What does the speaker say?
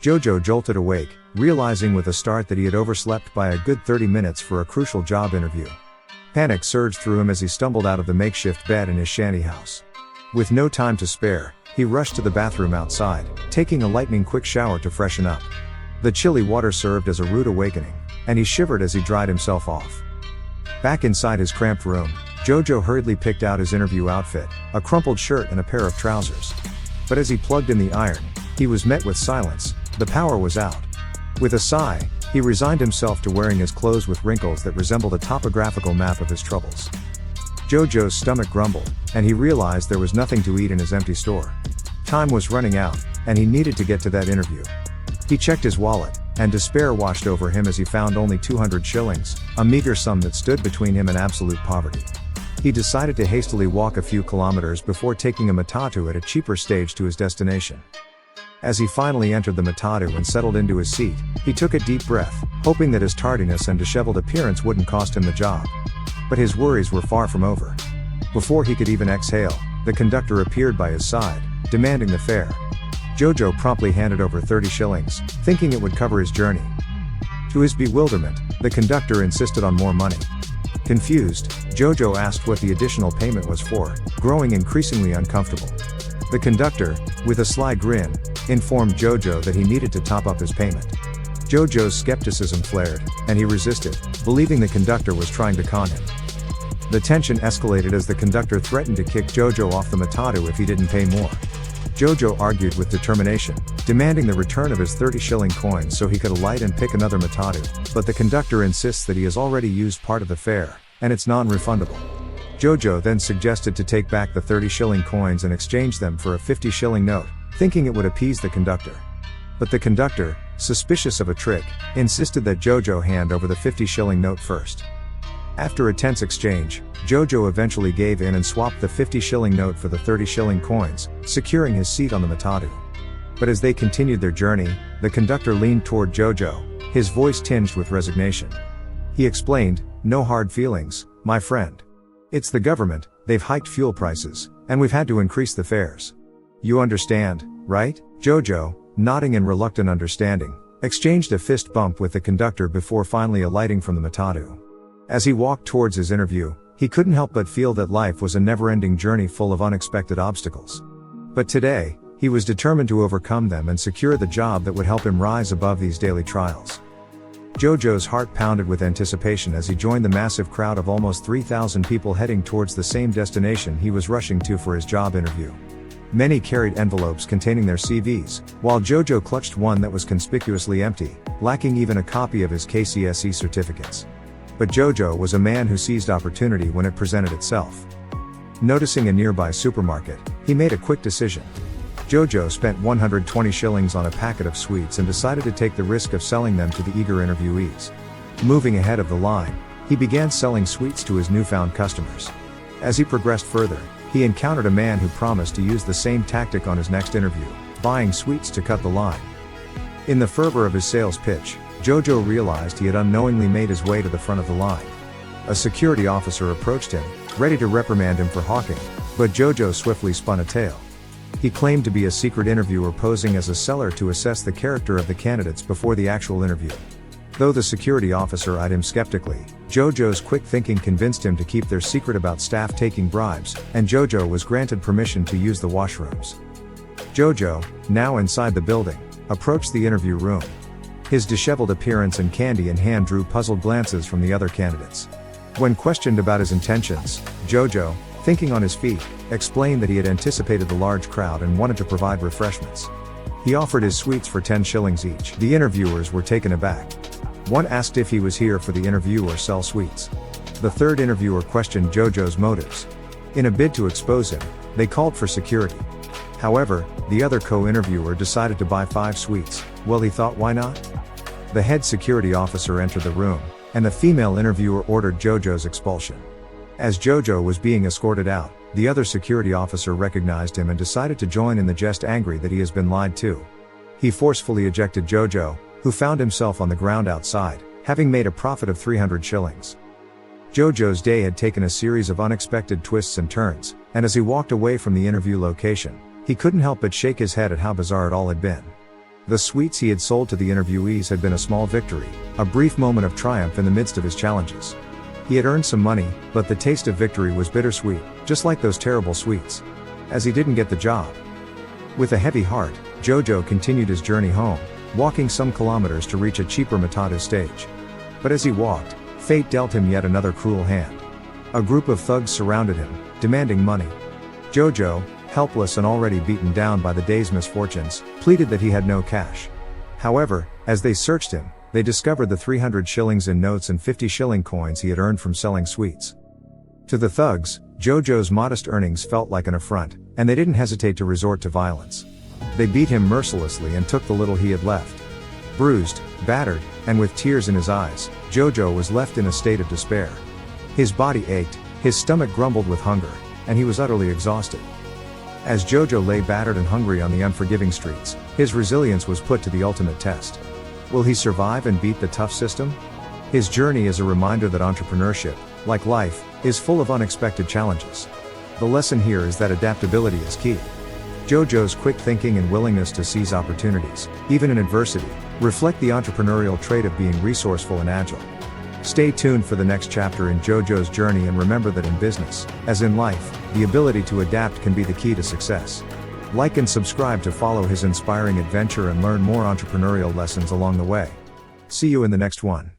Jojo jolted awake, realizing with a start that he had overslept by a good 30 minutes for a crucial job interview. Panic surged through him as he stumbled out of the makeshift bed in his shanty house. With no time to spare, he rushed to the bathroom outside, taking a lightning-quick shower to freshen up. The chilly water served as a rude awakening, and he shivered as he dried himself off. Back inside his cramped room, Jojo hurriedly picked out his interview outfit, a crumpled shirt and a pair of trousers. But as he plugged in the iron, he was met with silence. The power was out. With a sigh, he resigned himself to wearing his clothes with wrinkles that resembled a topographical map of his troubles. Jojo's stomach grumbled, and he realized there was nothing to eat in his empty store. Time was running out, and he needed to get to that interview. He checked his wallet, and despair washed over him as he found only 200 shillings, a meager sum that stood between him and absolute poverty. He decided to hastily walk a few kilometers before taking a matatu at a cheaper stage to his destination. As he finally entered the matatu and settled into his seat, he took a deep breath, hoping that his tardiness and disheveled appearance wouldn't cost him the job. But his worries were far from over. Before he could even exhale, the conductor appeared by his side, demanding the fare. Jojo promptly handed over 30 shillings, thinking it would cover his journey. To his bewilderment, the conductor insisted on more money. Confused, Jojo asked what the additional payment was for, growing increasingly uncomfortable. The conductor, with a sly grin, informed Jojo that he needed to top up his payment. Jojo's skepticism flared, and he resisted, believing the conductor was trying to con him. The tension escalated as the conductor threatened to kick Jojo off the matatu if he didn't pay more. Jojo argued with determination, demanding the return of his 30-shilling coins so he could alight and pick another matatu, but the conductor insists that he has already used part of the fare, and it's non-refundable. Jojo then suggested to take back the 30-shilling coins and exchange them for a 50-shilling note, thinking it would appease the conductor. But the conductor, suspicious of a trick, insisted that Jojo hand over the 50-shilling note first. After a tense exchange, Jojo eventually gave in and swapped the 50-shilling note for the 30-shilling coins, securing his seat on the matatu. But as they continued their journey, the conductor leaned toward Jojo, his voice tinged with resignation. He explained, "No hard feelings, my friend. It's the government, they've hiked fuel prices, and we've had to increase the fares. You understand, right?" Jojo, nodding in reluctant understanding, exchanged a fist bump with the conductor before finally alighting from the matatu. As he walked towards his interview, he couldn't help but feel that life was a never-ending journey full of unexpected obstacles. But today, he was determined to overcome them and secure the job that would help him rise above these daily trials. Jojo's heart pounded with anticipation as he joined the massive crowd of almost 3,000 people heading towards the same destination he was rushing to for his job interview. Many carried envelopes containing their CVs, while Jojo clutched one that was conspicuously empty, lacking even a copy of his KCSE certificates. But Jojo was a man who seized opportunity when it presented itself. Noticing a nearby supermarket, he made a quick decision. Jojo spent 120 shillings on a packet of sweets and decided to take the risk of selling them to the eager interviewees. Moving ahead of the line, he began selling sweets to his newfound customers. As he progressed further, he encountered a man who promised to use the same tactic on his next interview, buying sweets to cut the line. In the fervor of his sales pitch, Jojo realized he had unknowingly made his way to the front of the line. A security officer approached him, ready to reprimand him for hawking, but Jojo swiftly spun a tale. He claimed to be a secret interviewer posing as a seller to assess the character of the candidates before the actual interview. Though the security officer eyed him skeptically, Jojo's quick thinking convinced him to keep their secret about staff taking bribes, and Jojo was granted permission to use the washrooms. Jojo, now inside the building, approached the interview room. His disheveled appearance and candy in hand drew puzzled glances from the other candidates. When questioned about his intentions, Jojo, thinking on his feet, explained that he had anticipated the large crowd and wanted to provide refreshments. He offered his sweets for 10 shillings each. The interviewers were taken aback. One asked if he was here for the interview or sell sweets. The third interviewer questioned Jojo's motives. In a bid to expose him, they called for security. However, the other co-interviewer decided to buy 5 sweets. Well, he thought, why not? The head security officer entered the room, and the female interviewer ordered Jojo's expulsion. As Jojo was being escorted out, the other security officer recognized him and decided to join in the jest, angry that he has been lied to. He forcefully ejected Jojo, who found himself on the ground outside, having made a profit of 300 shillings. Jojo's day had taken a series of unexpected twists and turns, and as he walked away from the interview location, he couldn't help but shake his head at how bizarre it all had been. The sweets he had sold to the interviewees had been a small victory, a brief moment of triumph in the midst of his challenges. He had earned some money, but the taste of victory was bittersweet, just like those terrible sweets. As he didn't get the job. With a heavy heart, Jojo continued his journey home, walking some kilometers to reach a cheaper matatu stage. But as he walked, fate dealt him yet another cruel hand. A group of thugs surrounded him, demanding money. Jojo, helpless and already beaten down by the day's misfortunes, pleaded that he had no cash. However, as they searched him, they discovered the 300 shillings in notes and 50 shilling coins he had earned from selling sweets. To the thugs, Jojo's modest earnings felt like an affront, and they didn't hesitate to resort to violence. They beat him mercilessly and took the little he had left. Bruised, battered, and with tears in his eyes, Jojo was left in a state of despair. His body ached, his stomach grumbled with hunger, and he was utterly exhausted. As Jojo lay battered and hungry on the unforgiving streets, his resilience was put to the ultimate test. Will he survive and beat the tough system? His journey is a reminder that entrepreneurship, like life, is full of unexpected challenges. The lesson here is that adaptability is key. Jojo's quick thinking and willingness to seize opportunities, even in adversity, reflect the entrepreneurial trait of being resourceful and agile. Stay tuned for the next chapter in Jojo's journey, and remember that in business, as in life, the ability to adapt can be the key to success. Like and subscribe to follow his inspiring adventure and learn more entrepreneurial lessons along the way. See you in the next one.